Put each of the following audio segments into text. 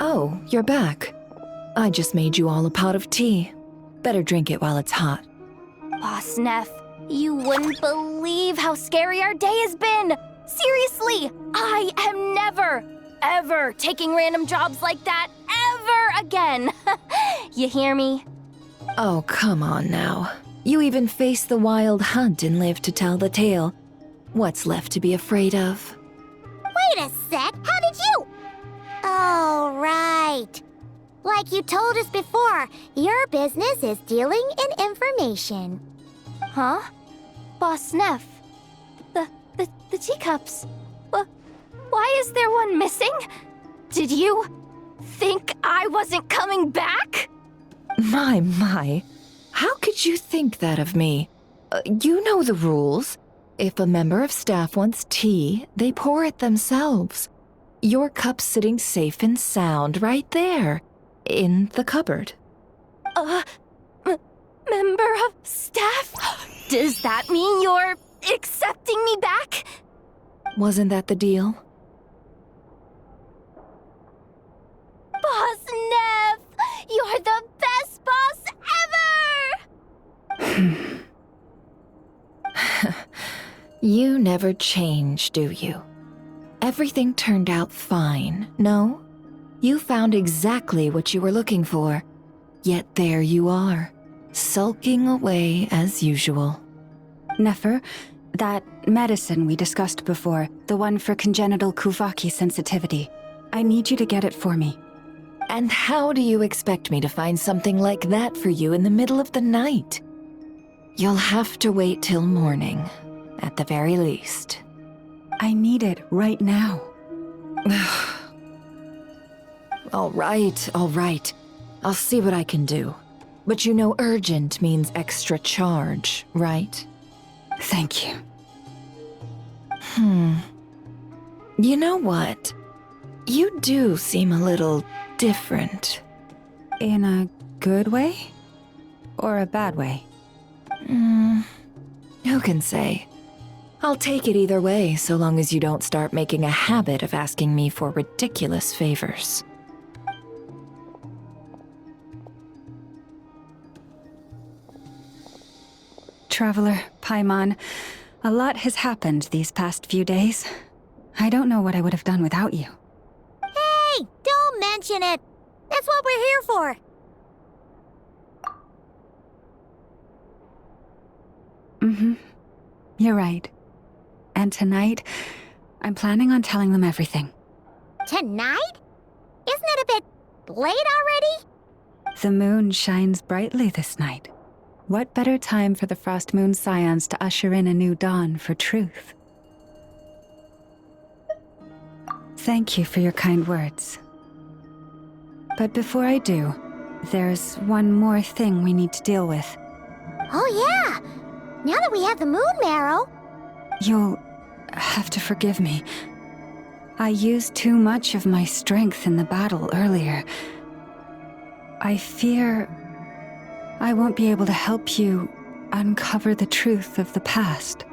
Oh, you're back. I just made you all a pot of tea. Better drink it while it's hot. Boss Neff, you wouldn't believe how scary our day has been! Seriously, I am never, ever taking random jobs like that ever again! You hear me? Oh, come on now. You even faced the wild hunt and lived to tell the tale. What's left to be afraid of? Wait a sec, how did you? Oh, right. Like you told us before, your business is dealing in information. Huh? Boss Neff, the teacups. Why is there one missing? Did you think I wasn't coming back? My. How could you think that of me? You know the rules. If a member of staff wants tea, they pour it themselves. Your cup's sitting safe and sound right there, in the cupboard. Member of staff? Does that mean you're accepting me back? Wasn't that the deal? Boss Neff! You're the best boss ever! You never change, do you? Everything turned out fine, no? You found exactly what you were looking for. Yet there you are, sulking away as usual. Nefer, that medicine we discussed before, the one for congenital Kuvaki sensitivity, I need you to get it for me. And how do you expect me to find something like that for you in the middle of the night? You'll have to wait till morning, at the very least. I need it right now. All right. I'll see what I can do. But you know urgent means extra charge, right? Thank you. You know what? You do seem a little different. In a good way? Or a bad way? Who can say? I'll take it either way, so long as you don't start making a habit of asking me for ridiculous favors. Traveler, Paimon, a lot has happened these past few days. I don't know what I would have done without you. Hey, don't mention it. That's what we're here for. You're right. And tonight, I'm planning on telling them everything. Tonight? Isn't it a bit late already? The moon shines brightly this night. What better time for the Frost Moon Scions to usher in a new dawn for truth? Thank you for your kind words. But before I do, there's one more thing we need to deal with. Oh yeah! Now that we have the moon marrow... You'll have to forgive me. I used too much of my strength in the battle earlier. I fear I won't be able to help you uncover the truth of the past.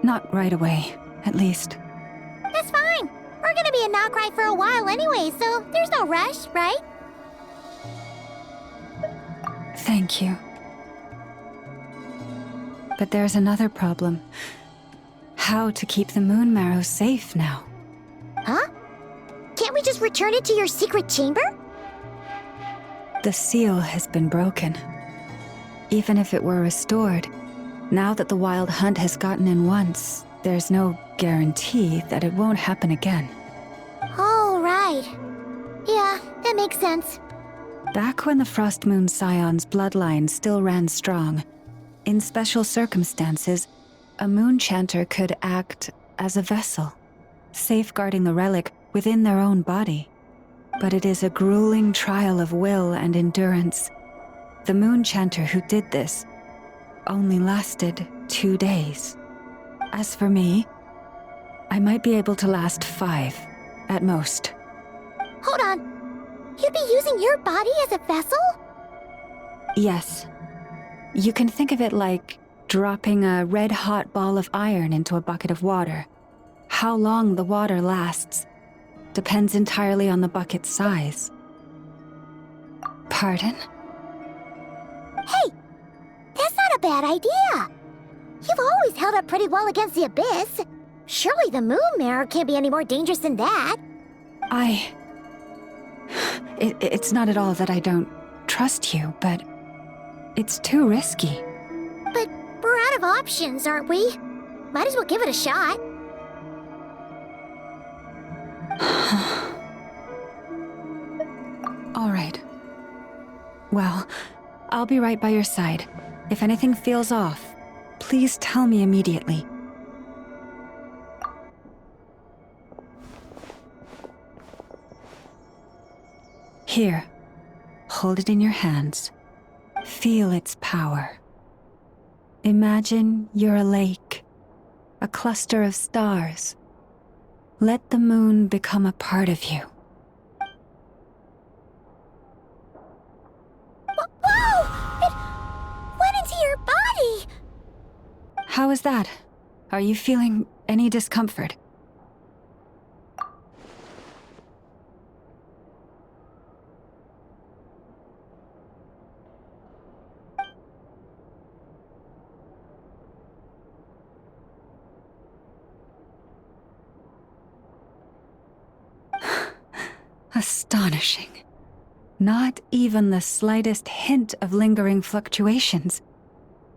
Not right away, at least. That's fine. We're gonna be in Nord-krai for a while anyway, so there's no rush, right? Thank you. But there's another problem. How to keep the moon marrow safe now? Huh? Can't we just return it to your secret chamber? The seal has been broken. Even if it were restored, now that the wild hunt has gotten in once, there's no guarantee that it won't happen again. Oh, right. Yeah, that makes sense. Back when the Frost Moon Scion's bloodline still ran strong, in special circumstances, a moon chanter could act as a vessel, safeguarding the relic within their own body. But it is a grueling trial of will and endurance. The moon chanter who did this only lasted 2 days. As for me, I might be able to last 5, at most. Hold on. You'd be using your body as a vessel? Yes. You can think of it like dropping a red-hot ball of iron into a bucket of water. How long the water lasts Depends entirely on the bucket's size. Pardon? Hey, that's not a bad idea. You've always held up pretty well against the abyss. Surely the moon mirror can't be any more dangerous than that. It's not at all that I don't trust you, but it's too risky. But we're out of options, aren't we? Might as well give it a shot. All right. Well, I'll be right by your side. If anything feels off, please tell me immediately. Here, hold it in your hands. Feel its power. Imagine you're a lake, a cluster of stars. Let the moon become a part of you. Whoa! It went into your body! How is that? Are you feeling any discomfort? Astonishing. Not even the slightest hint of lingering fluctuations.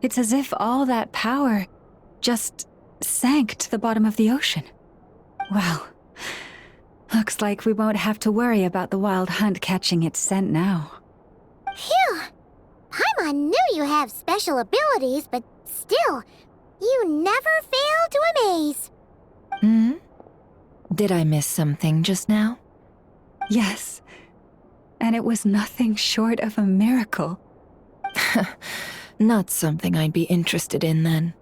It's as if all that power just sank to the bottom of the ocean. Well, looks like we won't have to worry about the wild hunt catching its scent now. Phew! Paimon knew you have special abilities, but still, you never fail to amaze. Hmm? Did I miss something just now? Yes, and it was nothing short of a miracle. Not something I'd be interested in then.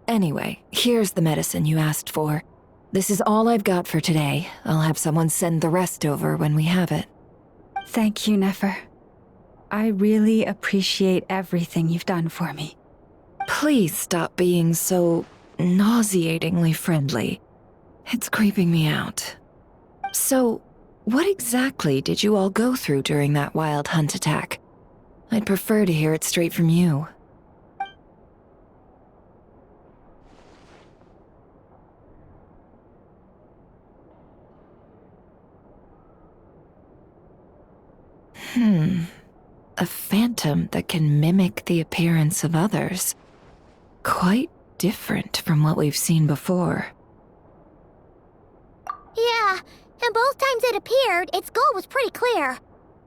Anyway, here's the medicine you asked for. This is all I've got for today. I'll have someone send the rest over when we have it. Thank you, Nefer. I really appreciate everything you've done for me. Please stop being so nauseatingly friendly. It's creeping me out. So, what exactly did you all go through during that wild hunt attack? I'd prefer to hear it straight from you. A phantom that can mimic the appearance of others. Quite different from what we've seen before. Yeah, and both times it appeared, its goal was pretty clear.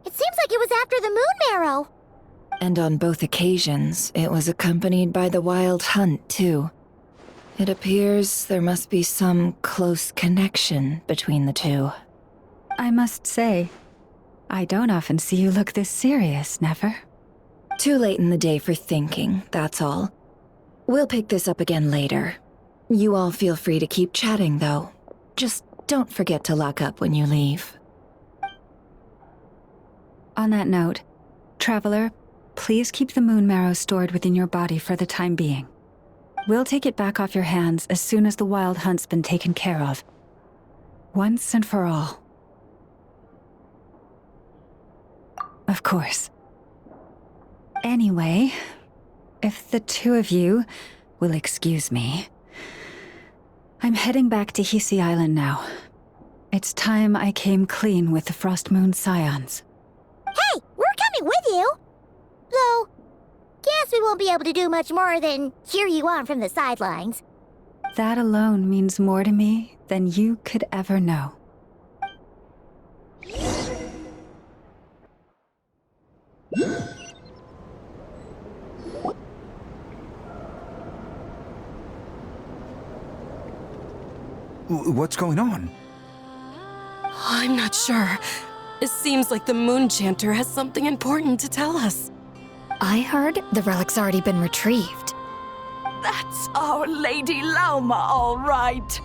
It seems like it was after the moon marrow. And on both occasions, it was accompanied by the wild hunt, too. It appears there must be some close connection between the two. I must say, I don't often see you look this serious, Nefer. Too late in the day for thinking, that's all. We'll pick this up again later. You all feel free to keep chatting, though. Just don't forget to lock up when you leave. On that note, Traveler, please keep the moon marrow stored within your body for the time being. We'll take it back off your hands as soon as the wild hunt's been taken care of. Once and for all. Of course. Anyway, if the two of you will excuse me, I'm heading back to Hisi Island now. It's time I came clean with the Frost Moon Scions. Hey, we're coming with you! Though, guess we won't be able to do much more than cheer you on from the sidelines. That alone means more to me than you could ever know. What's going on? I'm not sure. It seems like the Moon Chanter has something important to tell us. I heard the relic's already been retrieved. That's our Lady Lauma, all right.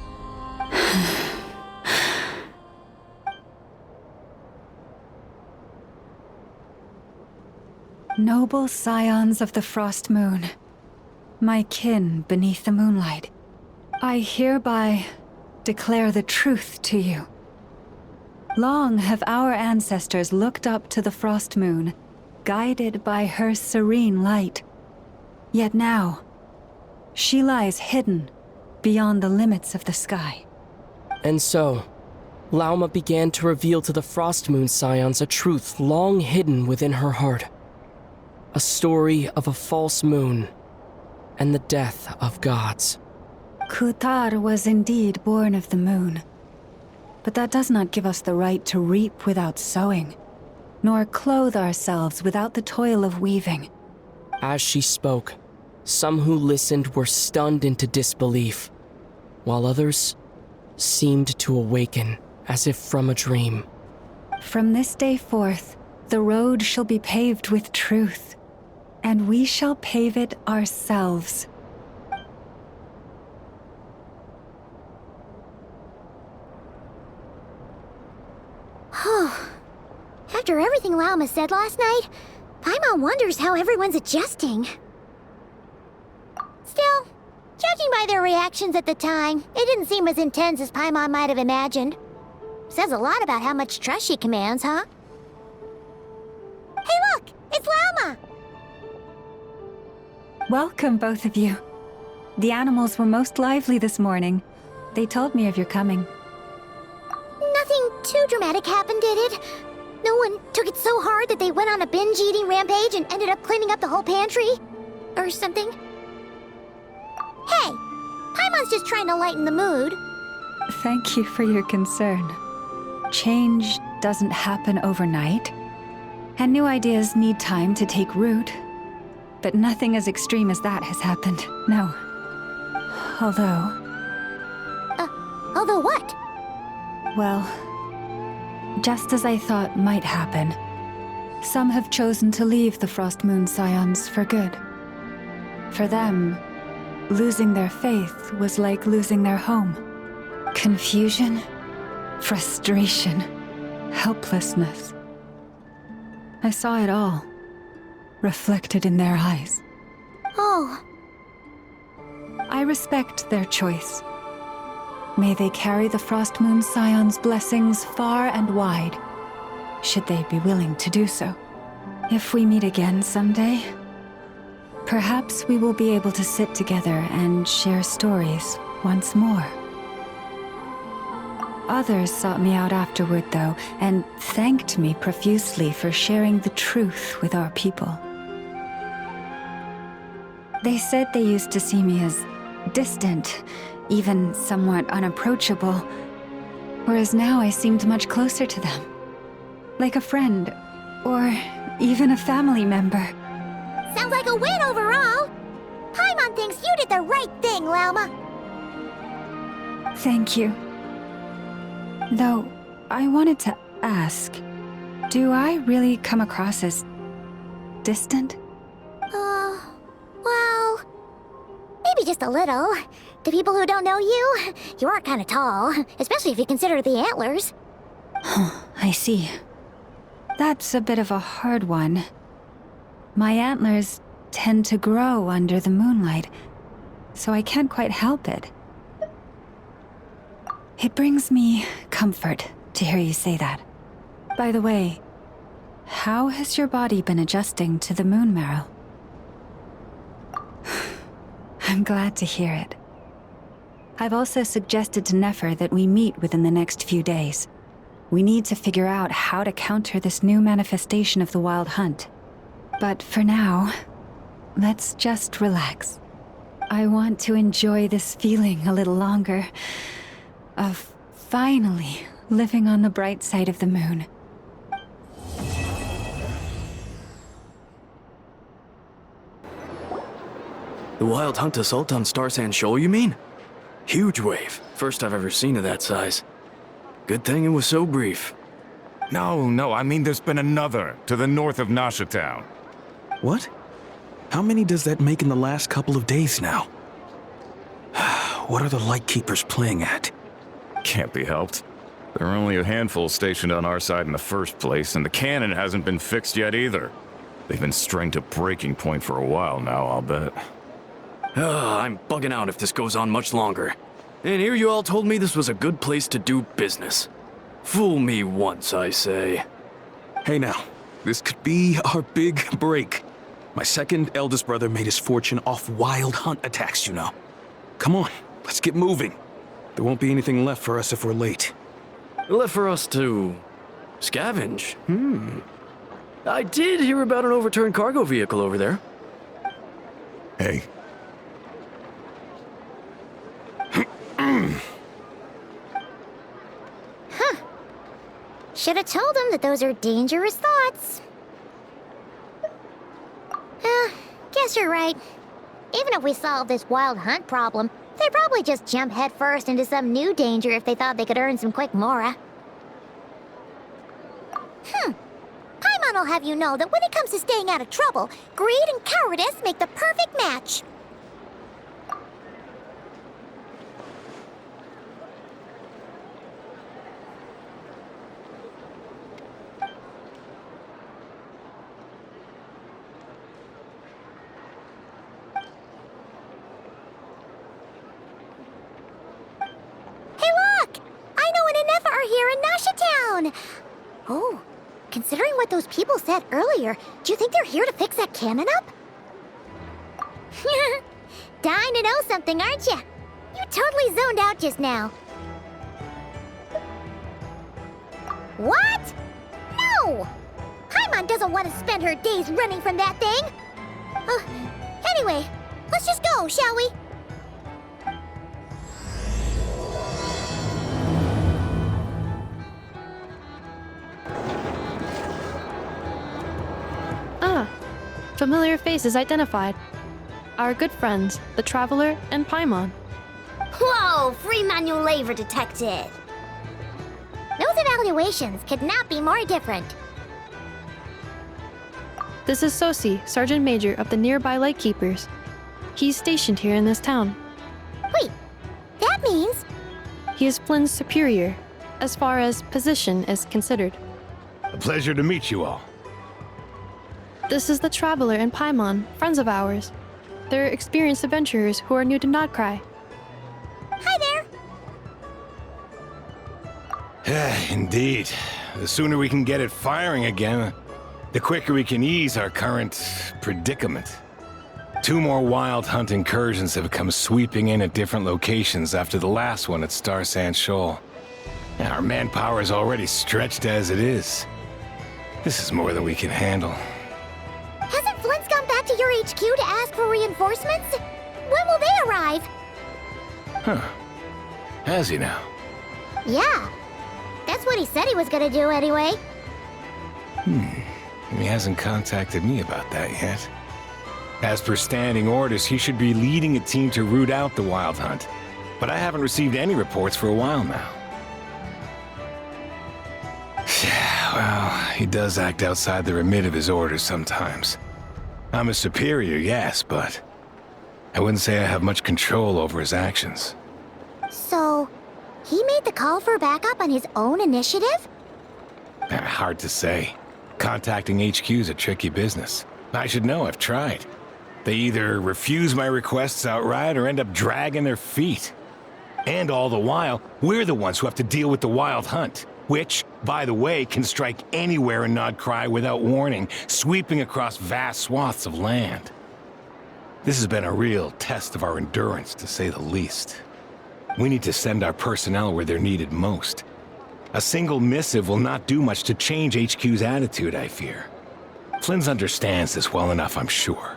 Noble scions of the Frost Moon, my kin beneath the moonlight, I hereby declare the truth to you. Long have our ancestors looked up to the frost moon, guided by her serene light. Yet now, she lies hidden beyond the limits of the sky. And so, Lauma began to reveal to the Frost Moon Scions a truth long hidden within her heart. A story of a false moon and the death of gods. Kutar was indeed born of the moon. But that does not give us the right to reap without sowing, nor clothe ourselves without the toil of weaving. As she spoke, some who listened were stunned into disbelief, while others seemed to awaken as if from a dream. From this day forth, the road shall be paved with truth, and we shall pave it ourselves. After everything Lauma said last night, Paimon wonders how everyone's adjusting. Still, judging by their reactions at the time, it didn't seem as intense as Paimon might have imagined. Says a lot about how much trust she commands, huh? Hey look! It's Lauma! Welcome, both of you. The animals were most lively this morning. They told me of your coming. Nothing too dramatic happened, did it? No one took it so hard that they went on a binge-eating rampage and ended up cleaning up the whole pantry? Or something? Hey! Paimon's just trying to lighten the mood. Thank you for your concern. Change doesn't happen overnight, and new ideas need time to take root. But nothing as extreme as that has happened, no. Although... Although what? Well, just as I thought might happen, some have chosen to leave the Frost Moon Scions for good. For them, losing their faith was like losing their home. Confusion, frustration, helplessness. I saw it all, reflected in their eyes. Oh, I respect their choice. May they carry the Frost Moon Scions' blessings far and wide, should they be willing to do so. If we meet again someday, perhaps we will be able to sit together and share stories once more. Others sought me out afterward, though, and thanked me profusely for sharing the truth with our people. They said they used to see me as distant, even somewhat unapproachable, whereas now I seemed much closer to them. Like a friend, or even a family member. sounds like a win overall. Paimon thinks you did the right thing, Lauma. Thank you. Though, I wanted to ask, do I really come across as distant? Well, maybe just a little. To people who don't know you, you are kind of tall, especially if you consider the antlers. I see. That's a bit of a hard one. My antlers tend to grow under the moonlight, so I can't quite help it. It brings me comfort to hear you say that. By the way, how has your body been adjusting to the moon marrow? I'm glad to hear it. I've also suggested to Nefer that we meet within the next few days. We need to figure out how to counter this new manifestation of the Wild Hunt. But for now, let's just relax. I want to enjoy this feeling a little longer of finally living on the bright side of the moon. The Wild Hunt assault on Star Sand Shoal, you mean? Huge wave. First I've ever seen of that size. Good thing it was so brief. No, I mean there's been another to the north of Nasha Town. What? How many does that make in the last couple of days now? What are the Lightkeepers playing at? Can't be helped. There are only a handful stationed on our side in the first place, and the cannon hasn't been fixed yet either. They've been strained to breaking point for a while now, I'll bet. I'm bugging out if this goes on much longer. And here you all told me this was a good place to do business. Fool me once, I say. Hey now, this could be our big break. My second eldest brother made his fortune off wild hunt attacks, you know. Come on, let's get moving. There won't be anything left for us if we're late. Left for us to scavenge. I did hear about an overturned cargo vehicle over there. Hey, Should have told them that those are dangerous thoughts. Guess you're right. Even if we solve this wild hunt problem, they'd probably just jump headfirst into some new danger if they thought they could earn some quick mora. Paimon will have you know that when it comes to staying out of trouble, greed and cowardice make the perfect match. Oh, considering what those people said earlier, do you think they're here to fix that cannon up? Dying to know something, aren't you? You totally zoned out just now. What? No! Paimon doesn't want to spend her days running from that thing. Anyway, let's just go, shall we? Familiar faces identified. Our good friends, the Traveler and Paimon. Whoa, free manual labor detected. Those evaluations could not be more different. This is Sosi, Sergeant Major of the nearby Lightkeepers. He's stationed here in this town. Wait, that means... He is Flynn's superior, as far as position is considered. A pleasure to meet you all. This is the Traveler and Paimon, friends of ours. They're experienced adventurers who are new to Nord-krai. Hi there! Indeed. The sooner we can get it firing again, the quicker we can ease our current predicament. 2 more wild hunt incursions have come sweeping in at different locations after the last one at Star Sand Shoal. Our manpower is already stretched as it is. This is more than we can handle. Hasn't Flint's gone back to your HQ to ask for reinforcements? When will they arrive? Huh. Has he now? Yeah. That's what he said he was gonna do anyway. He hasn't contacted me about that yet. As per standing orders, he should be leading a team to root out the wild hunt. But I haven't received any reports for a while now. Well, he does act outside the remit of his orders sometimes. I'm a superior, yes, but I wouldn't say I have much control over his actions. So, he made the call for backup on his own initiative? Hard to say. Contacting HQ's a tricky business. I should know, I've tried. They either refuse my requests outright or end up dragging their feet. And all the while, we're the ones who have to deal with the wild hunt. Which, by the way, can strike anywhere in Nord-krai without warning, sweeping across vast swaths of land. This has been a real test of our endurance, to say the least. We need to send our personnel where they're needed most. A single missive will not do much to change HQ's attitude, I fear. Flynn's understands this well enough, I'm sure.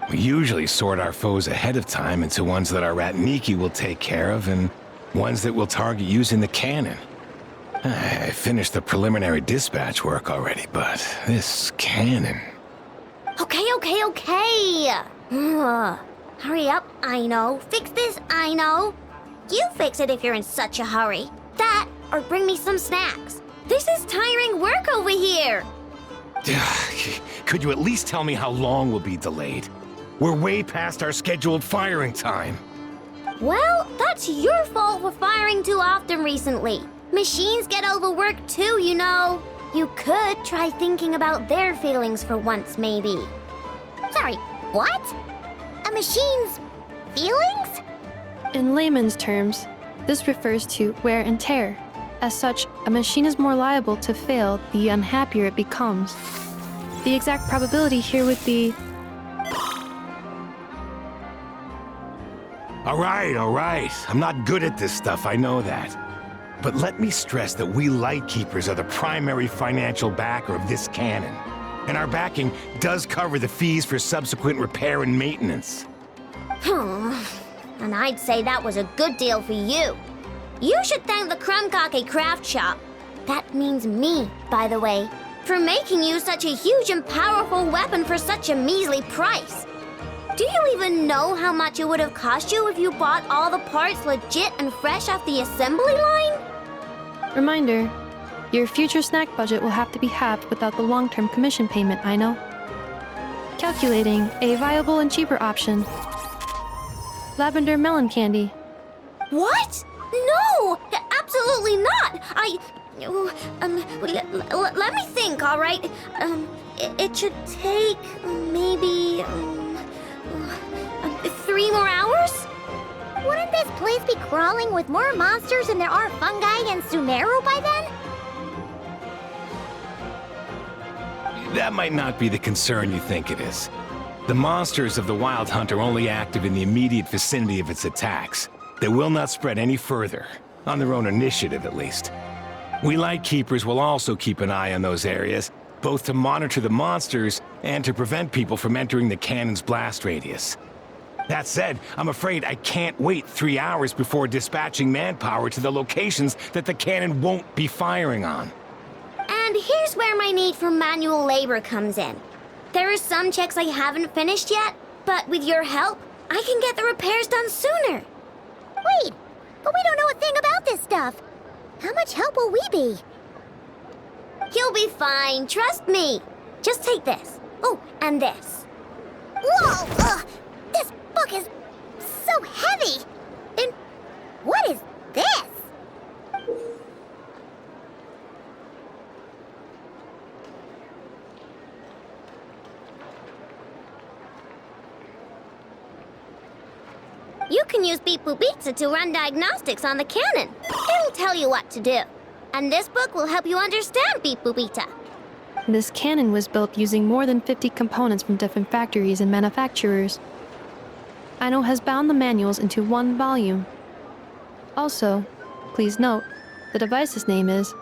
We usually sort our foes ahead of time into ones that our rat Nikki will take care of and ones that we'll target using the cannon. I finished the preliminary dispatch work already, but this cannon... Okay. Hurry up, I know. Fix this, I know. You fix it if you're in such a hurry. That, or bring me some snacks. This is tiring work over here. Could you at least tell me how long we'll be delayed? We're way past our scheduled firing time. Well, that's your fault for firing too often recently. Machines get overworked too, you know. You could try thinking about their feelings for once, maybe. Sorry, what? A machine's feelings? In layman's terms, this refers to wear and tear. As such, a machine is more liable to fail the unhappier it becomes. The exact probability here would be... All right. I'm not good at this stuff, I know that. But let me stress that we Lightkeepers are the primary financial backer of this cannon. And our backing does cover the fees for subsequent repair and maintenance. And I'd say that was a good deal for you. You should thank the Krumkake Craft Shop. That means me, by the way, for making you such a huge and powerful weapon for such a measly price. Do you even know how much it would have cost you if you bought all the parts legit and fresh off the assembly line? Reminder, your future snack budget will have to be halved without the long-term commission payment, I know. Calculating a viable and cheaper option. Lavender melon candy. What? No! Absolutely not! Let me think, all right? It should take maybe 3 more hours? Wouldn't this place be crawling with more monsters than there are fungi in Sumeru by then? That might not be the concern you think it is. The monsters of the Wild Hunt are only active in the immediate vicinity of its attacks. They will not spread any further, on their own initiative at least. We Lightkeepers will also keep an eye on those areas, both to monitor the monsters and to prevent people from entering the cannon's blast radius. That said, I'm afraid I can't wait 3 hours before dispatching manpower to the locations that the cannon won't be firing on. And here's where my need for manual labor comes in. There are some checks I haven't finished yet, but with your help, I can get the repairs done sooner. Wait, but we don't know a thing about this stuff. How much help will we be? You'll be fine, trust me. Just take this. Oh, and this. Whoa! This book is so heavy! And what is this? You can use Beep Boop Pizza to run diagnostics on the cannon. It'll tell you what to do. And this book will help you understand Beep Boop Pizza. This cannon was built using more than 50 components from different factories and manufacturers. Aino has bound the manuals into one volume. Also, please note, the device's name is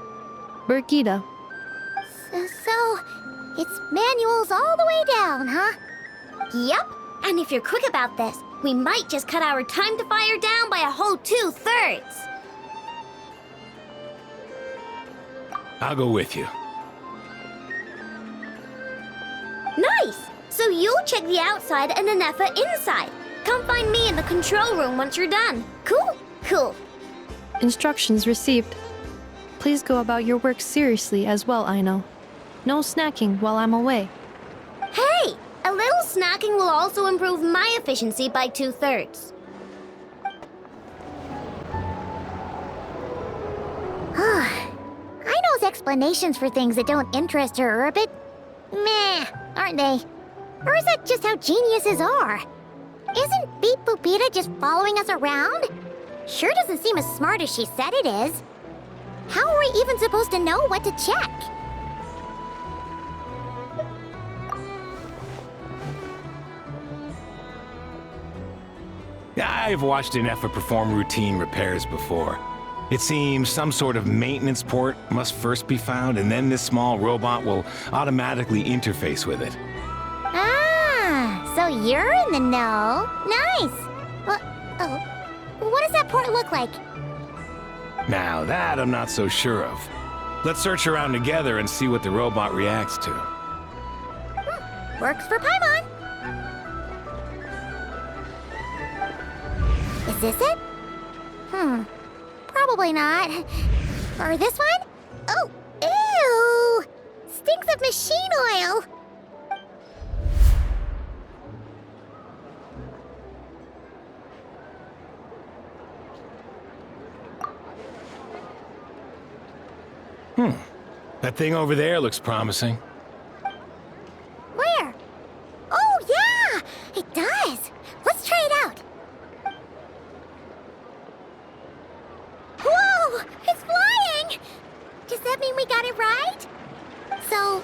Birgitta. So, it's manuals all the way down, huh? Yep, and if you're quick about this, we might just cut our time to fire down by a whole 2/3. I'll go with you. Nice! So you'll check the outside and Anefa inside. Come find me in the control room once you're done. Cool? Cool. Instructions received. Please go about your work seriously as well, Aino. No snacking while I'm away. Hey! A little snacking will also improve my efficiency by 2/3. Aino's explanations for things that don't interest her are a bit meh, aren't they? Or is that just how geniuses are? Isn't Beep Boopita just following us around? Sure doesn't seem as smart as she said it is. How are we even supposed to know what to check? I've watched Anefa perform routine repairs before. It seems some sort of maintenance port must first be found, and then this small robot will automatically interface with it. Ah, so you're in the know. Nice. What does that port look like? Now that I'm not so sure of. Let's search around together and see what the robot reacts to. Works for Paimon. Is this it? Probably not. Or this one? Oh, ew! Stinks of machine oil! That thing over there looks promising. Where? Oh, yeah! It does! Let's try it out. got it right. So,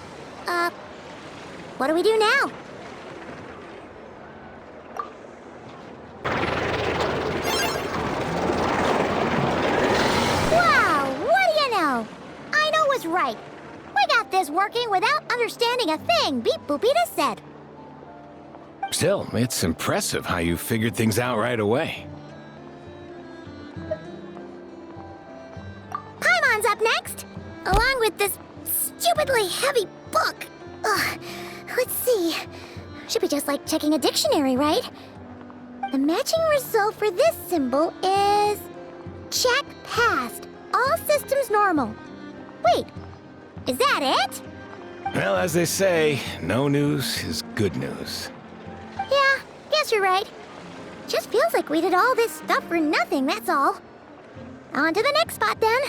what do we do now? Wow, what do you know? I know what's right. We got this working without understanding a thing Beep Boopita said. Still, it's impressive how you figured things out right away. Paimon's up next, along with this stupidly heavy book. Ugh, let's see. Should be just like checking a dictionary, right? The matching result for this symbol is... check passed. All systems normal. Wait, is that it? Well, as they say, no news is good news. Yeah, guess you're right. Just feels like we did all this stuff for nothing, that's all. On to the next spot, then.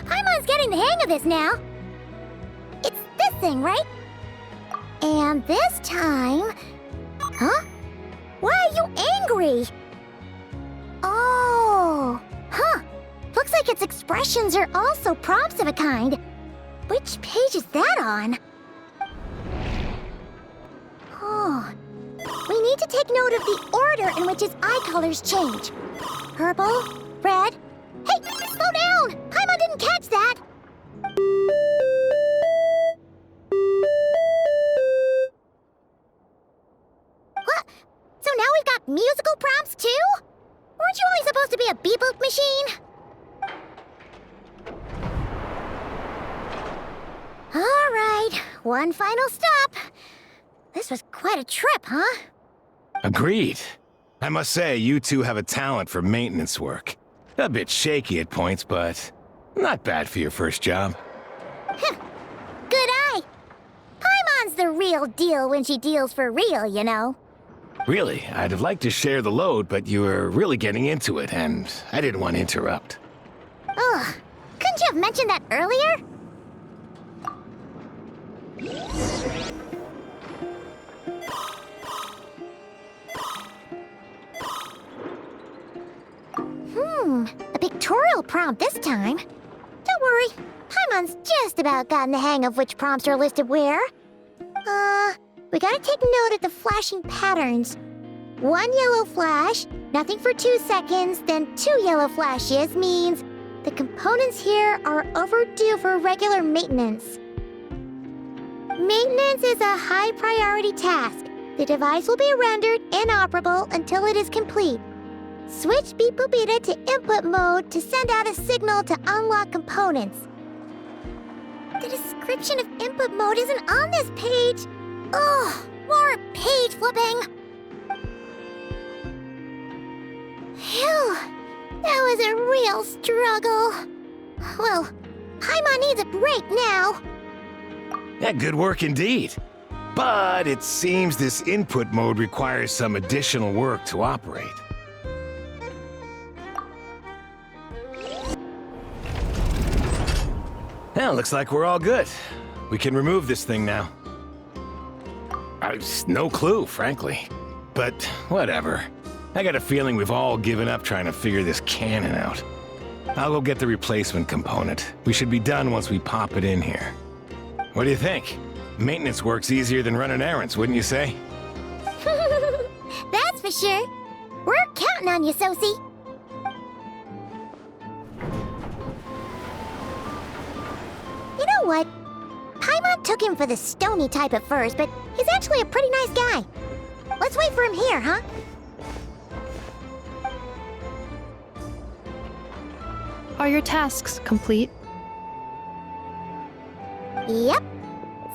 Paimon's getting the hang of this now. It's this thing, right? And this time... Huh? Why are you angry? Oh... Huh. Looks like its expressions are also prompts of a kind. Which page is that on? Oh... We need to take note of the order in which its eye colors change. Purple, red... Hey, slow down! Paimon didn't catch that! What? So now we've got musical prompts too? Weren't you only supposed to be a beep-boop machine? Alright, one final stop. This was quite a trip, huh? Agreed. I must say, you two have a talent for maintenance work. A bit shaky at points, but not bad for your first job. Good eye. Paimon's the real deal when she deals for real, you know. Really, I'd have liked to share the load, but you were really getting into it, and I didn't want to interrupt. Ugh, couldn't you have mentioned that earlier? A pictorial prompt this time. Don't worry, Paimon's just about gotten the hang of which prompts are listed where. We gotta take note of the flashing patterns. One yellow flash, nothing for 2 seconds, then 2 yellow flashes means the components here are overdue for regular maintenance. Maintenance is a high priority task. The device will be rendered inoperable until it is complete. Switch Beep Boopita to input mode to send out a signal to unlock components. The description of input mode isn't on this page. Ugh, more page flipping. Phew, that was a real struggle. Well, Paimon needs a break now. Yeah, good work indeed. But it seems this input mode requires some additional work to operate. Well, looks like we're all good. We can remove this thing now. I've no clue, frankly. But whatever. I got a feeling we've all given up trying to figure this cannon out. I'll go get the replacement component. We should be done once we pop it in here. What do you think? Maintenance work's easier than running errands, wouldn't you say? That's for sure. We're counting on you, Sosie. You know what? Paimon took him for the stony type at first, but he's actually a pretty nice guy. Let's wait for him here, huh? Are your tasks complete? Yep.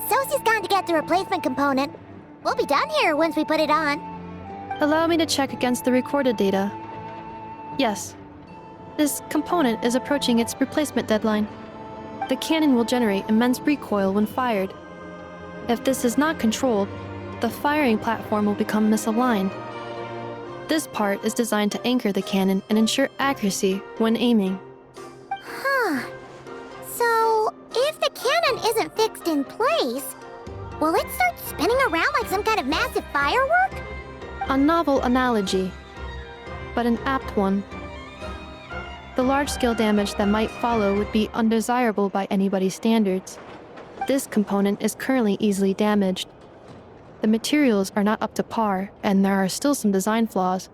Sosie's gone to get the replacement component. We'll be done here once we put it on. Allow me to check against the recorded data. Yes. This component is approaching its replacement deadline. The cannon will generate immense recoil when fired. If this is not controlled, the firing platform will become misaligned. This part is designed to anchor the cannon and ensure accuracy when aiming. Huh. So, isn't fixed in place, will it start spinning around like some kind of massive firework? A novel analogy, but an apt one. The large-scale damage that might follow would be undesirable by anybody's standards. This component is currently easily damaged. The materials are not up to par, and there are still some design flaws.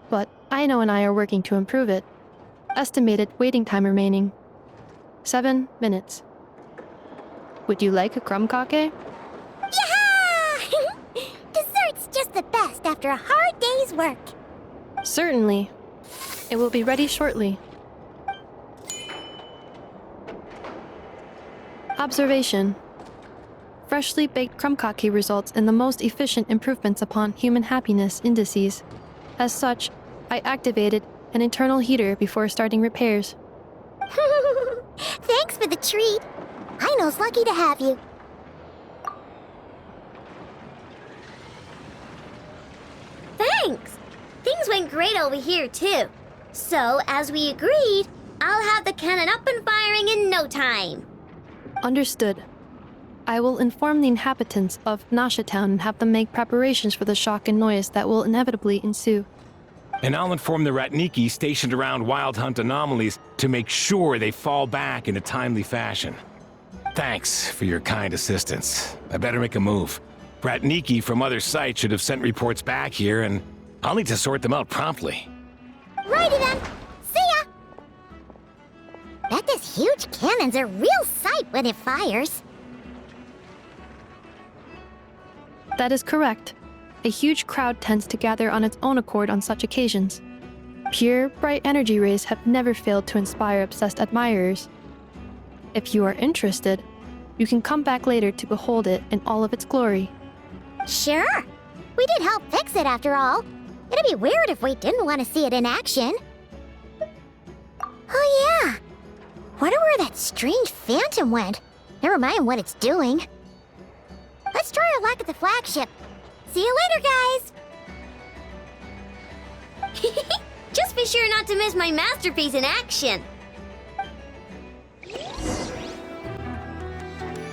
But Aino and I are working to improve it. Estimated waiting time remaining: 7 minutes. Would you like a crumb cake? Yeah! Dessert's just the best after a hard day's work. Certainly. It will be ready shortly. Observation. Freshly baked crumb cake results in the most efficient improvements upon human happiness indices. As such, I activated an internal heater before starting repairs. Thanks for the treat. Aino's lucky to have you. Thanks. Things went great over here, too. So, as we agreed, I'll have the cannon up and firing in no time. Understood. I will inform the inhabitants of Nasha Town and have them make preparations for the shock and noise that will inevitably ensue. And I'll inform the Ratniki stationed around Wild Hunt anomalies to make sure they fall back in a timely fashion. Thanks for your kind assistance. I better make a move. Ratniki from other sites should have sent reports back here, and I'll need to sort them out promptly. Righty then. See ya! Bet this huge cannon's a real sight when it fires. That is correct. A huge crowd tends to gather on its own accord on such occasions. Pure, bright energy rays have never failed to inspire obsessed admirers. If you are interested, you can come back later to behold it in all of its glory. Sure. We did help fix it after all. It'd be weird if we didn't want to see it in action. Oh yeah. Wonder where that strange phantom went. Never mind what it's doing. Let's try our luck at the flagship. See you later, guys! Just be sure not to miss my masterpiece in action.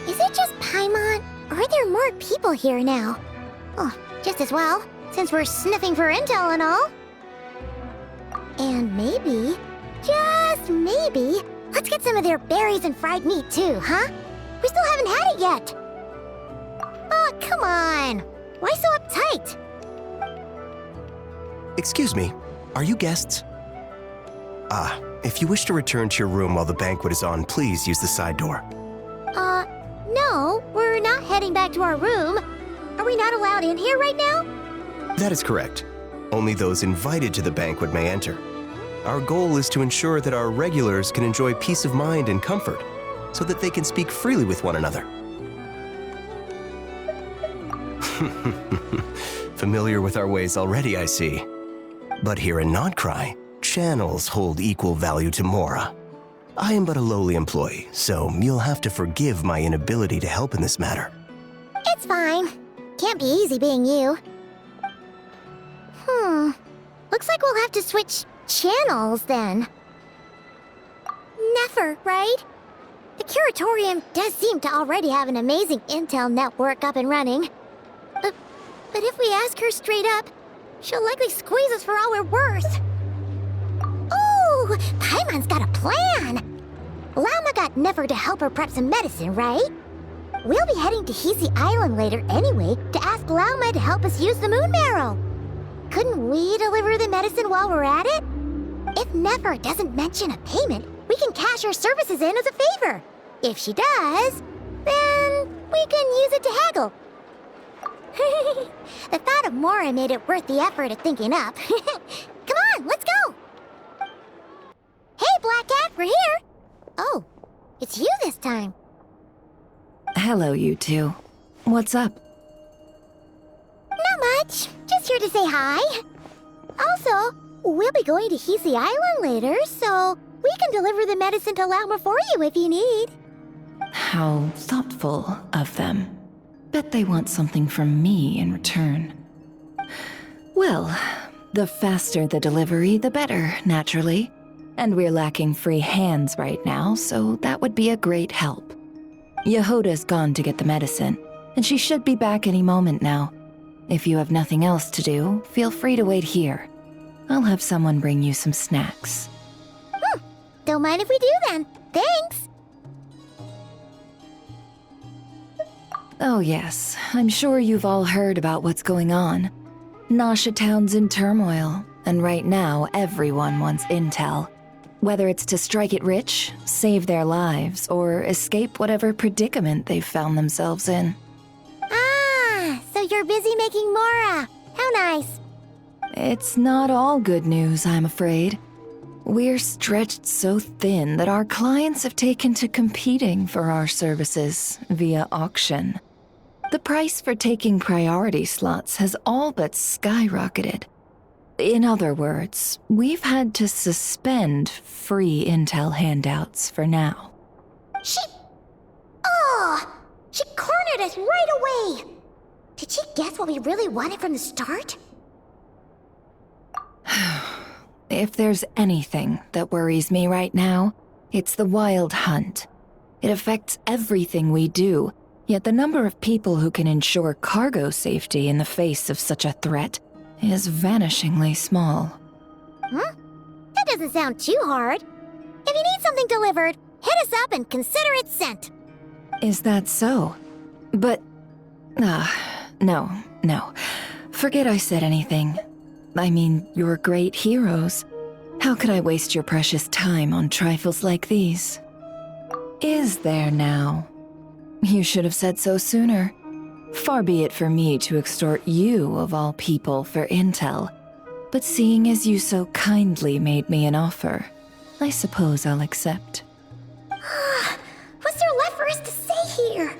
Is it just Paimon, or are there more people here now? Oh, just as well, since we're sniffing for intel and all. And maybe, just maybe, let's get some of their berries and fried meat too, huh? We still haven't had it yet. Oh, come on. Why so uptight? Excuse me, are you guests? If you wish to return to your room while the banquet is on, please use the side door. No, we're not heading back to our room. Are we not allowed in here right now? That is correct. Only those invited to the banquet may enter. Our goal is to ensure that our regulars can enjoy peace of mind and comfort, so that they can speak freely with one another. Familiar with our ways already, I see. But here in Nord-krai, channels hold equal value to Mora. I am but a lowly employee, so you'll have to forgive my inability to help in this matter. It's fine. Can't be easy being you. Looks like we'll have to switch channels then. Never, right? The Curatorium does seem to already have an amazing intel network up and running. But if we ask her straight up, she'll likely squeeze us for all we're worth. Ooh, Paimon's got a plan! Llama got Nefer to help her prep some medicine, right? We'll be heading to Hisi Island later anyway to ask Llama to help us use the moon marrow. Couldn't we deliver the medicine while we're at it? If Nefer doesn't mention a payment, we can cash our services in as a favor. If she does, then we can use it to haggle. The thought of Mora made it worth the effort of thinking up. Come on, let's go! Hey, Black Cat, we're here! Oh, it's you this time. Hello, you two. What's up? Not much. Just here to say hi. Also, we'll be going to Hisi Island later, so we can deliver the medicine to Lauma for you if you need. How thoughtful of them. Bet they want something from me in return. Well, the faster the delivery, the better, naturally. And we're lacking free hands right now, so that would be a great help. Yehoda's gone to get the medicine, and she should be back any moment now. If you have nothing else to do, feel free to wait here. I'll have someone bring you some snacks. Don't mind if we do then. Thanks! Oh yes, I'm sure you've all heard about what's going on. Nasha Town's in turmoil, and right now everyone wants intel. Whether it's to strike it rich, save their lives, or escape whatever predicament they've found themselves in. Ah, so you're busy making Mora. How nice. It's not all good news, I'm afraid. We're stretched so thin that our clients have taken to competing for our services via auction. The price for taking priority slots has all but skyrocketed. In other words, we've had to suspend free intel handouts for now. She cornered us right away! Did she guess what we really wanted from the start? If there's anything that worries me right now, it's the Wild Hunt. It affects everything we do, yet the number of people who can ensure cargo safety in the face of such a threat is vanishingly small. That doesn't sound too hard. If you need something delivered, hit us up and consider it sent. Is that so? But... no. Forget I said anything. I mean, you're great heroes. How could I waste your precious time on trifles like these? Is there now? You should have said so sooner. Far be it for me to extort you, of all people, for intel. But seeing as you so kindly made me an offer, I suppose I'll accept. What's there left for us to say here?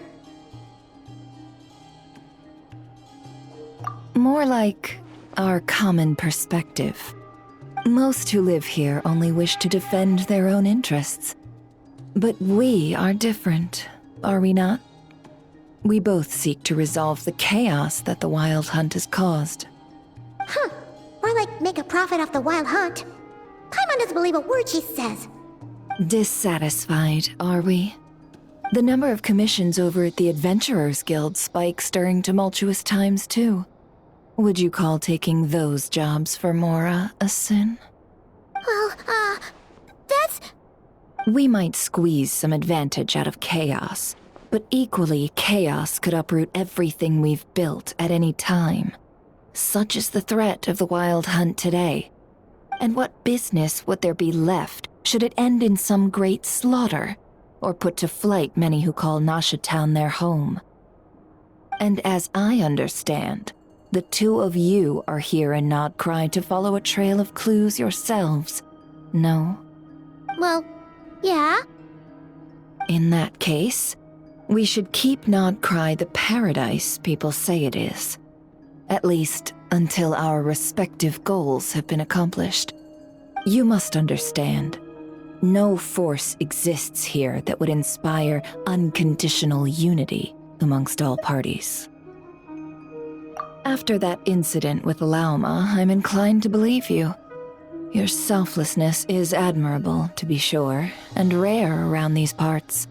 More like our common perspective. Most who live here only wish to defend their own interests. But we are different, are we not? We both seek to resolve the chaos that the Wild Hunt has caused. More like make a profit off the Wild Hunt. Paimon doesn't believe a word she says. Dissatisfied, are we? The number of commissions over at the Adventurers Guild spikes during tumultuous times, too. Would you call taking those jobs for Mora a sin? Well, that's... We might squeeze some advantage out of chaos, but equally, chaos could uproot everything we've built at any time. Such is the threat of the Wild Hunt today. And what business would there be left should it end in some great slaughter, or put to flight many who call Nasha Town their home? And as I understand, the two of you are here in Nord-krai to follow a trail of clues yourselves, no? Well, yeah. In that case, we should keep Nord-krai the paradise people say it is. At least, until our respective goals have been accomplished. You must understand, no force exists here that would inspire unconditional unity amongst all parties. After that incident with Lauma, I'm inclined to believe you. Your selflessness is admirable, to be sure, and rare around these parts.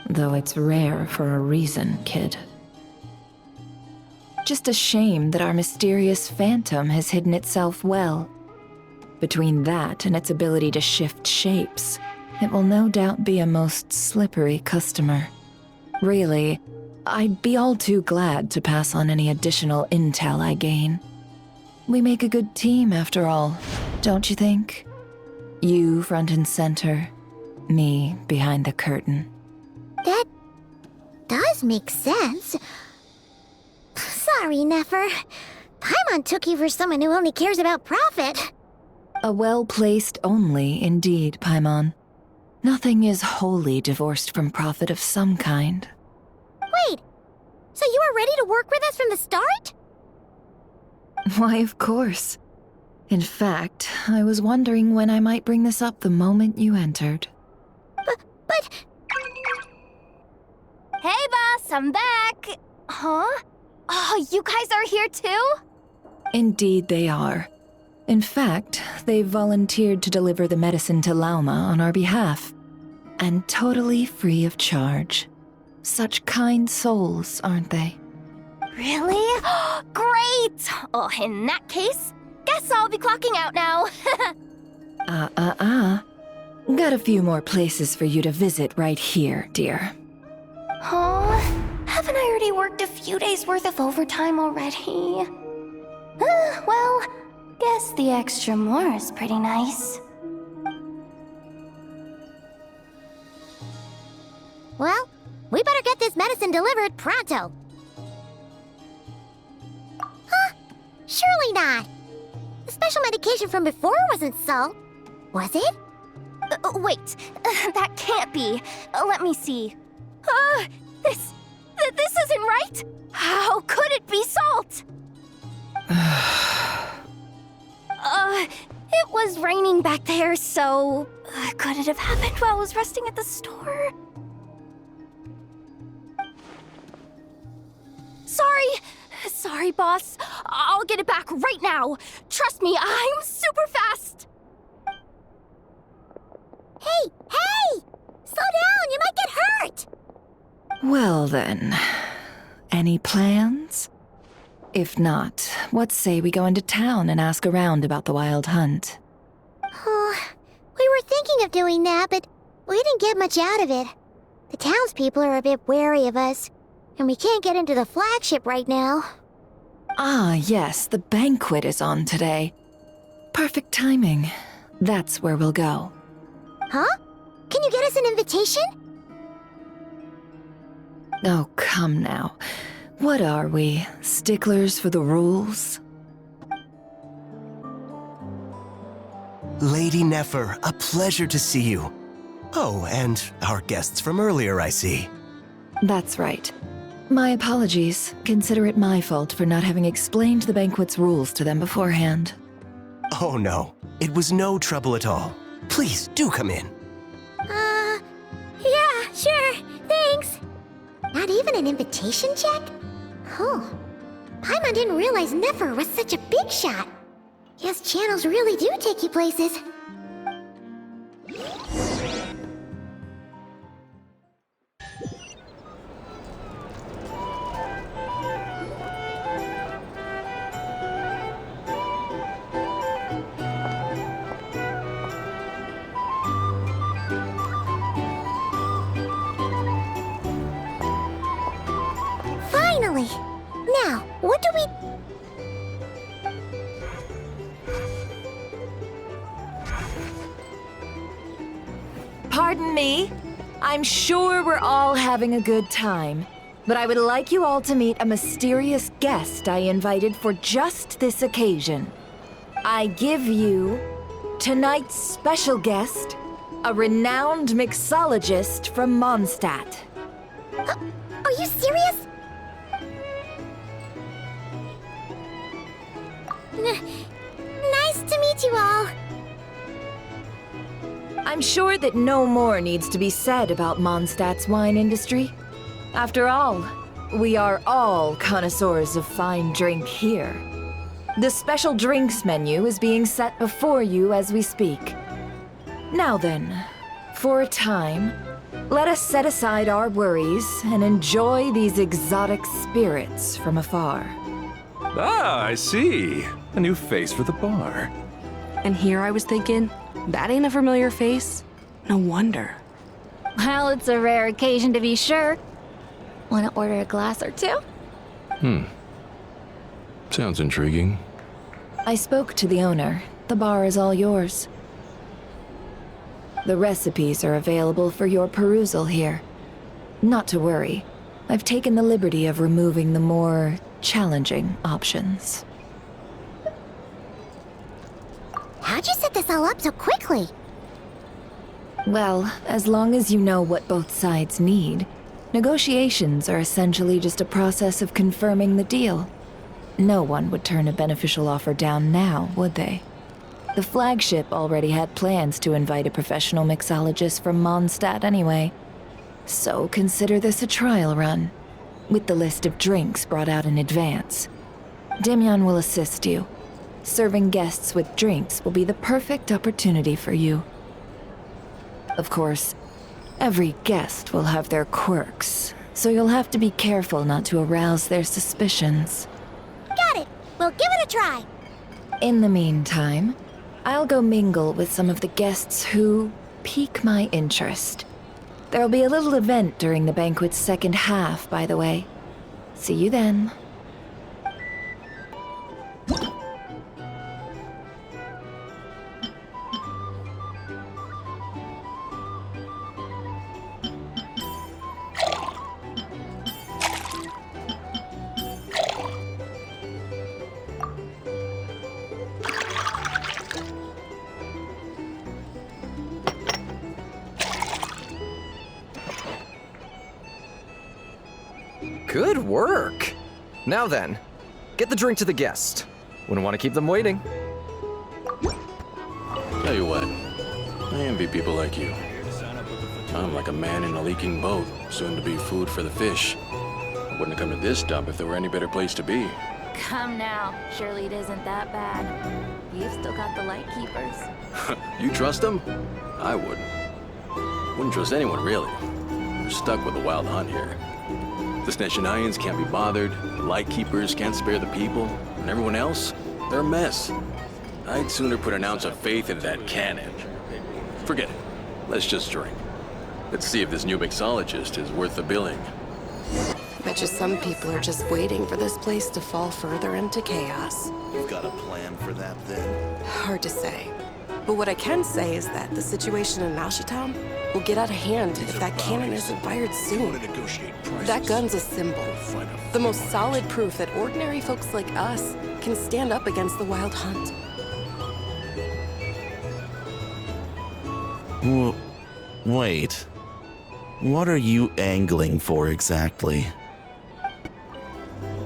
Though it's rare for a reason, kid. Just a shame that our mysterious phantom has hidden itself well. Between that and its ability to shift shapes, it will no doubt be a most slippery customer. Really, I'd be all too glad to pass on any additional intel I gain. We make a good team, after all, don't you think? You front and center, me behind the curtain. That does make sense. Sorry, Nefer. Paimon took you for someone who only cares about profit. A well-placed only, indeed, Paimon. Nothing is wholly divorced from profit of some kind. Wait, so you were ready to work with us from the start? Why, of course. In fact, I was wondering when I might bring this up the moment you entered. But... Hey, boss, I'm back. Huh? Oh, you guys are here too? Indeed they are. In fact, they've volunteered to deliver the medicine to Lauma on our behalf. And totally free of charge. Such kind souls, aren't they? Really? Great! Oh, in that case, guess I'll be clocking out now. Got a few more places for you to visit right here, dear. Oh, haven't I already worked a few days worth of overtime already? Well, guess the extra more is pretty nice. Well, we better get this medicine delivered pronto. Huh? Surely not. The special medication from before wasn't salt, was it? Wait, that can't be. Let me see. This isn't right. How could it be salt? It was raining back there, so could it have happened while I was resting at the store? Sorry, boss. I'll get it back right now. Trust me, I'm super fast. Hey! Slow down, you might get hurt! Well then, any plans? If not, what say we go into town and ask around about the wild hunt? Oh, we were thinking of doing that, but we didn't get much out of it. The townspeople are a bit wary of us, and we can't get into the flagship right now. Ah, yes, the banquet is on today. Perfect timing. That's where we'll go. Huh? Can you get us an invitation? Oh, come now. What are we, sticklers for the rules? Lady Nefer, a pleasure to see you. Oh, and our guests from earlier, I see. That's right. My apologies. Consider it my fault for not having explained the banquet's rules to them beforehand. Oh no, it was no trouble at all. Please, do come in. Yeah, sure, thanks. Not even an invitation check? Oh, Paimon didn't realize Nefer was such a big shot. Guess channels really do take you places. Finally! Now, what do we... Pardon me. I'm sure we're all having a good time, but I would like you all to meet a mysterious guest I invited for just this occasion. I give you tonight's special guest, a renowned mixologist from Mondstadt. Are you serious? Nice to meet you all. I'm sure that no more needs to be said about Mondstadt's wine industry. After all, we are all connoisseurs of fine drink here. The special drinks menu is being set before you as we speak. Now then, for a time, let us set aside our worries and enjoy these exotic spirits from afar. Ah, I see. A new face for the bar. And here I was thinking, that ain't a familiar face. No wonder. Well, it's a rare occasion to be sure. Want to order a glass or two? Sounds intriguing. I spoke to the owner. The bar is all yours. The recipes are available for your perusal here. Not to worry. I've taken the liberty of removing the more challenging options. How'd you set this all up so quickly? Well, as long as you know what both sides need, negotiations are essentially just a process of confirming the deal. No one would turn a beneficial offer down now, would they? The flagship already had plans to invite a professional mixologist from Mondstadt anyway. So consider this a trial run, with the list of drinks brought out in advance. Demyon will assist you. Serving guests with drinks will be the perfect opportunity for you. Of course, every guest will have their quirks, so you'll have to be careful not to arouse their suspicions. Got it. We'll give it a try. In the meantime, I'll go mingle with some of the guests who pique my interest. There'll be a little event during the banquet's second half, by the way. See you then. Good work! Now then, get the drink to the guest. Wouldn't want to keep them waiting. Tell you what, I envy people like you. I'm like a man in a leaking boat, soon to be food for the fish. I wouldn't have come to this dump if there were any better place to be. Come now. Surely it isn't that bad. You've still got the light keepers. You trust them? I wouldn't. Wouldn't trust anyone, really. We're stuck with the wild hunt here. The Sneshanians can't be bothered, the Lightkeepers can't spare the people, and everyone else, they're a mess. I'd sooner put an ounce of faith into that cannon. Forget it. Let's just drink. Let's see if this new mixologist is worth the billing. Bet you some people are just waiting for this place to fall further into chaos. You've got a plan for that, then? Hard to say. But what I can say is that the situation in Naoshitown will get out of hand if that cannon isn't fired soon. That gun's a symbol. The most solid proof that ordinary folks like us can stand up against the wild hunt. Wait. What are you angling for exactly?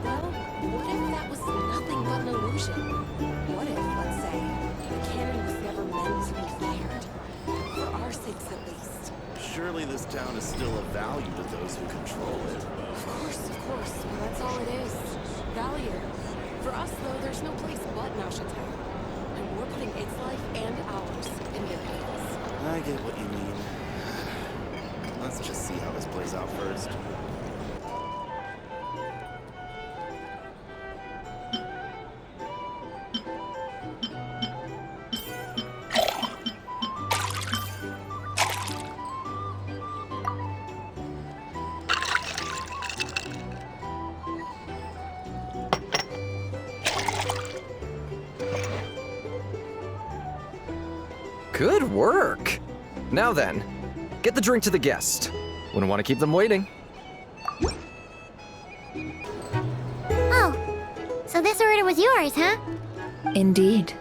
Well, what if that was nothing but an illusion? What if, let's say, the cannon was never meant to be fired? For our sakes, at least. Surely this town is still of value to those who control it. Of course. Well, that's all it is. Value. For us, though, there's no place but Naoshitown. And we're putting its life and ours in their hands. I get what you mean. Let's just see how this plays out first. Good work! Now then, get the drink to the guest. Wouldn't want to keep them waiting. Oh, so this order was yours, huh? Indeed.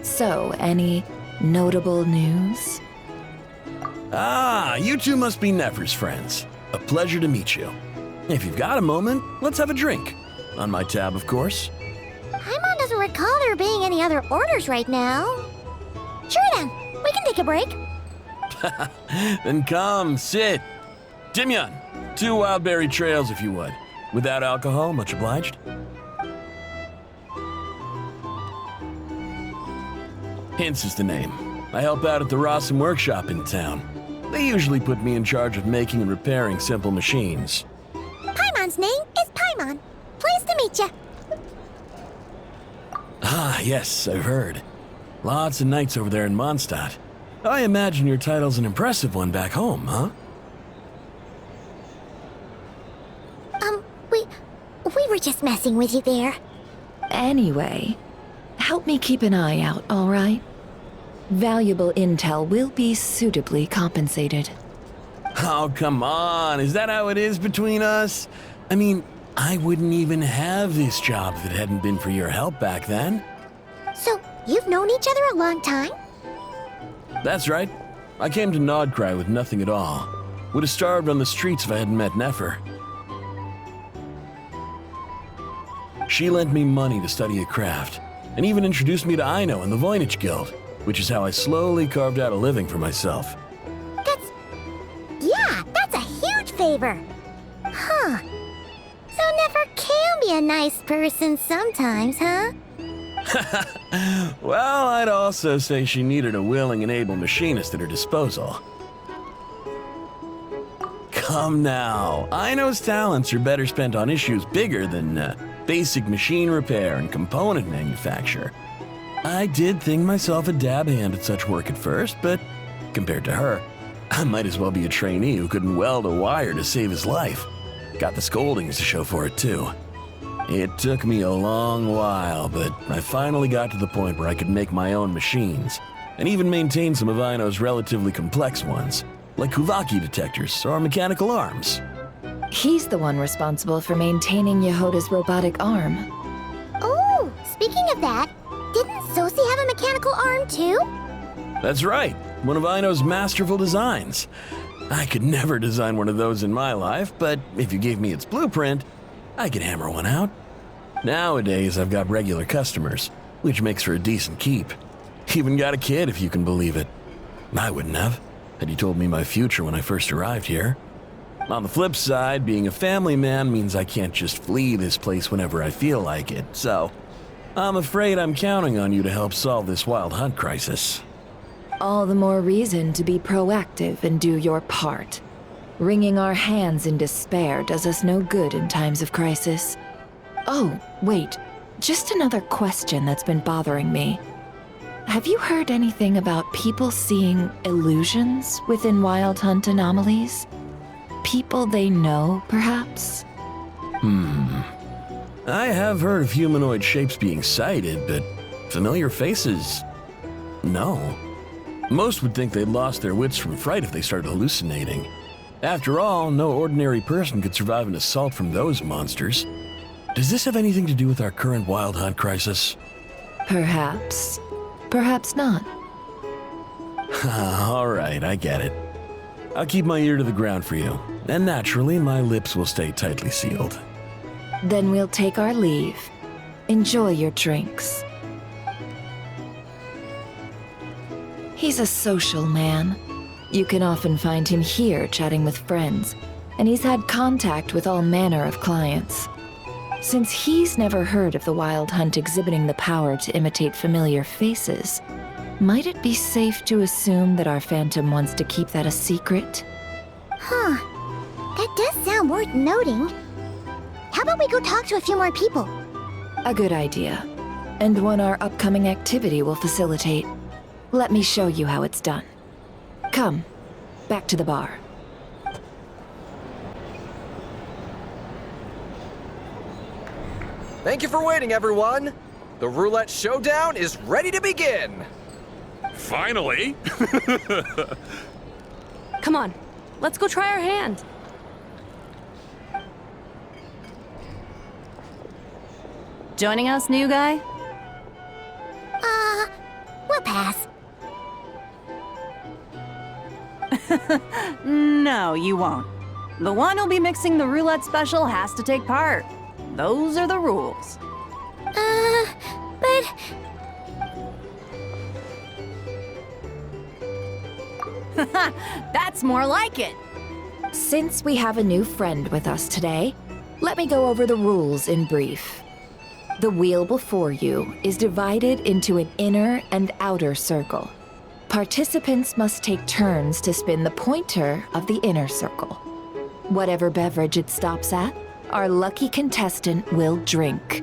So, any notable news? Ah, you two must be Nefer's friends. A pleasure to meet you. If you've got a moment, let's have a drink. On my tab, of course. Paimon doesn't recall there being any other orders right now. Sure then, we can take a break. Then come, sit. Timyon, 2 wildberry trails if you would. Without alcohol, much obliged. Hints is the name. I help out at the Rossum workshop in town. They usually put me in charge of making and repairing simple machines. Paimon's name is Paimon. Pleased to meet you. Ah, yes, I've heard. Lots of nights over there in Mondstadt. I imagine your title's an impressive one back home, huh? We were just messing with you there. Anyway, help me keep an eye out, all right? Valuable intel will be suitably compensated. Oh, come on. Is that how it is between us? I mean, I wouldn't even have this job if it hadn't been for your help back then. So, you've known each other a long time? That's right. I came to Nord-krai with nothing at all. Would have starved on the streets if I hadn't met Nefer. She lent me money to study a craft, and even introduced me to Aino and the Voynich Guild, which is how I slowly carved out a living for myself. That's a huge favor. Huh. So Nefer can be a nice person sometimes, huh? Well, I'd also say she needed a willing and able machinist at her disposal. come now. Aino's talents are better spent on issues bigger than basic machine repair and component manufacture. I did think myself a dab hand at such work at first, but compared to her, I might as well be a trainee who couldn't weld a wire to save his life. Got the scoldings to show for it, too. It took me a long while, but I finally got to the point where I could make my own machines, and even maintain some of Aino's relatively complex ones, like Kuvaki detectors or mechanical arms. He's the one responsible for maintaining Yehoda's robotic arm. Oh, speaking of that, didn't Sosi have a mechanical arm too? That's right, one of Aino's masterful designs. I could never design one of those in my life, but if you gave me its blueprint, I could hammer one out. Nowadays, I've got regular customers, which makes for a decent keep. Even got a kid, if you can believe it. I wouldn't have, had you told me my future when I first arrived here. On the flip side, being a family man means I can't just flee this place whenever I feel like it, so I'm afraid I'm counting on you to help solve this wild hunt crisis. All the more reason to be proactive and do your part. Wringing our hands in despair does us no good in times of crisis. Oh, wait. Just another question that's been bothering me. Have you heard anything about people seeing illusions within Wild Hunt anomalies? People they know, perhaps? I have heard of humanoid shapes being sighted, but familiar faces? No. Most would think they'd lost their wits from fright if they started hallucinating. After all, no ordinary person could survive an assault from those monsters. Does this have anything to do with our current Wild Hunt crisis? Perhaps. Perhaps not. All right, I get it. I'll keep my ear to the ground for you, and naturally, my lips will stay tightly sealed. Then we'll take our leave. Enjoy your drinks. He's a social man. You can often find him here chatting with friends, and he's had contact with all manner of clients. Since he's never heard of the Wild Hunt exhibiting the power to imitate familiar faces, might it be safe to assume that our Phantom wants to keep that a secret? Huh. That does sound worth noting. How about we go talk to a few more people? A good idea. And one our upcoming activity will facilitate. Let me show you how it's done. Come, back to the bar. Thank you for waiting, everyone. The roulette showdown is ready to begin. Finally! Come on, let's go try our hand. Joining us, new guy? We'll pass. No, you won't. The one who'll be mixing the roulette special has to take part. Those are the rules. But... That's more like it. Since we have a new friend with us today, let me go over the rules in brief. The wheel before you is divided into an inner and outer circle. Participants must take turns to spin the pointer of the inner circle. Whatever beverage it stops at, our lucky contestant will drink.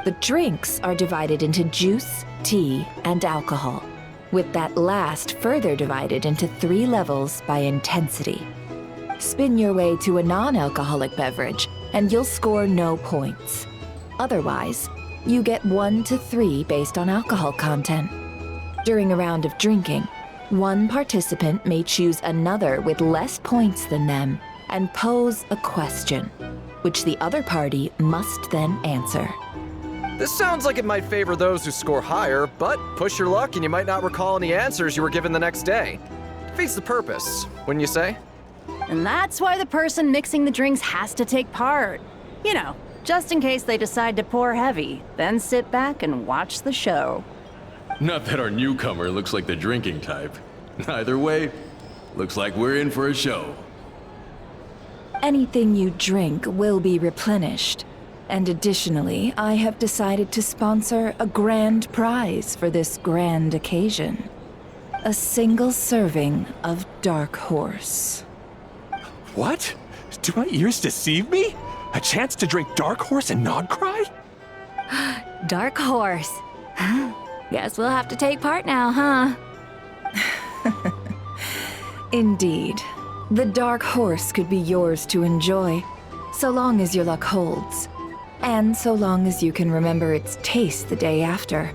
The drinks are divided into juice, tea, and alcohol, with that last further divided into 3 levels by intensity. Spin your way to a non-alcoholic beverage, and you'll score no points. Otherwise, you get 1 to 3 based on alcohol content. During a round of drinking, one participant may choose another with less points than them and pose a question, which the other party must then answer. This sounds like it might favor those who score higher, but push your luck and you might not recall any answers you were given the next day. Defeats the purpose, wouldn't you say? And that's why the person mixing the drinks has to take part. You know, just in case they decide to pour heavy, then sit back and watch the show. Not that our newcomer looks like the drinking type. Either way, looks like we're in for a show. Anything you drink will be replenished. And additionally, I have decided to sponsor a grand prize for this grand occasion. A single serving of Dark Horse. What? Do my ears deceive me? A chance to drink Dark Horse and Nord-krai? Dark Horse. Guess we'll have to take part now, huh? Indeed. The Dark Horse could be yours to enjoy, so long as your luck holds. And so long as you can remember its taste the day after.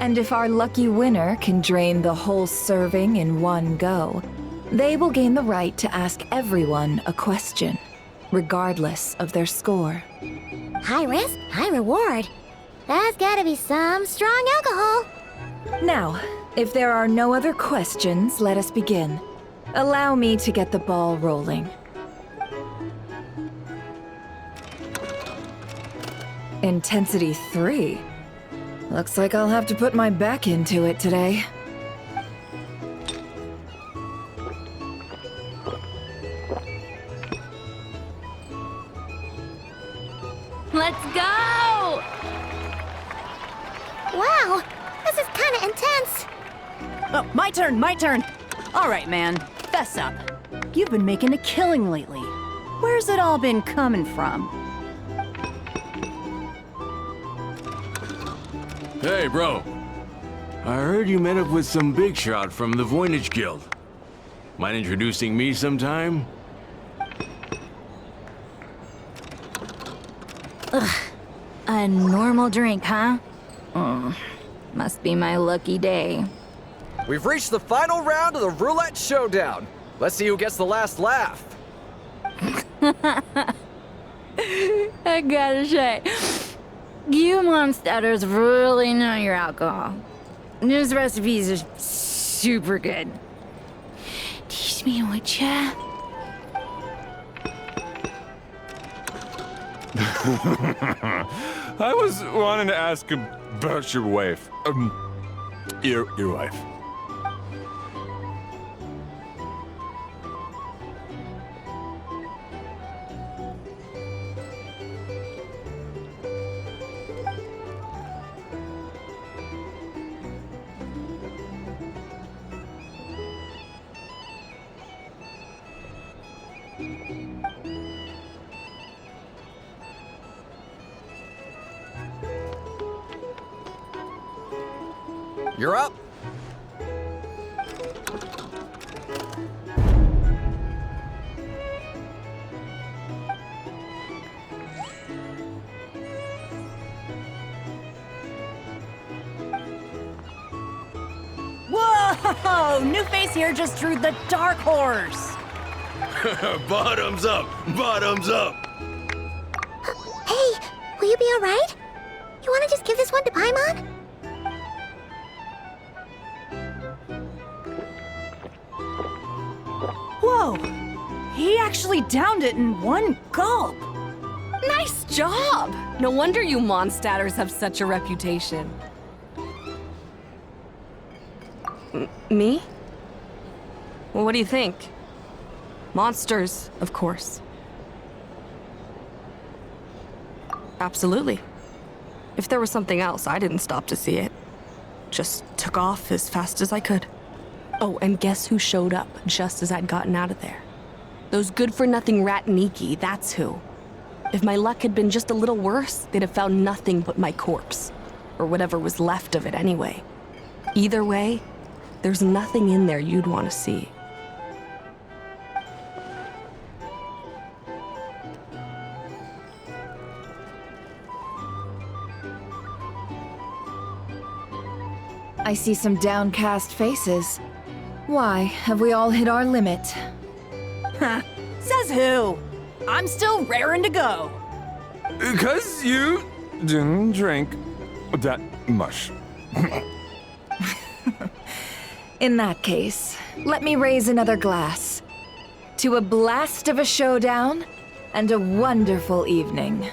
And if our lucky winner can drain the whole serving in one go, they will gain the right to ask everyone a question, regardless of their score. High risk, high reward. That's gotta be some strong alcohol. Now, if there are no other questions, let us begin. Allow me to get the ball rolling. Intensity 3. Looks like I'll have to put my back into it today. Let's go! Wow, this is kinda intense. Oh, my turn. All right, man, fess up. You've been making a killing lately. Where's it all been coming from? Hey, bro. I heard you met up with some big shot from the Voynich Guild. Mind introducing me sometime? Ugh. A normal drink, huh? Must be my lucky day. We've reached the final round of the roulette showdown. Let's see who gets the last laugh. I gotta say, you monsters really know your alcohol. This recipe is super good. Teach me, would ya? I was wanting to ask about your wife. Your wife. You're up. Whoa! New face here just drew the Dark Horse. Bottoms up! Bottoms up! Hey, will you be alright? You wanna just give this one to Paimon? Whoa! He actually downed it in one gulp. Nice job! No wonder you Mondstadters have such a reputation. Me? Well, what do you think? Monsters, of course. Absolutely. If there was something else, I didn't stop to see it. Just took off as fast as I could. Oh, and guess who showed up just as I'd gotten out of there? Those good-for-nothing Ratniki, that's who. If my luck had been just a little worse, they'd have found nothing but my corpse. Or whatever was left of it anyway. Either way, there's nothing in there you'd want to see. I see some downcast faces. Why, have we all hit our limit? Huh. Says who? I'm still raring to go. 'Cause you didn't drink that much. In that case, let me raise another glass. To a blast of a showdown and a wonderful evening.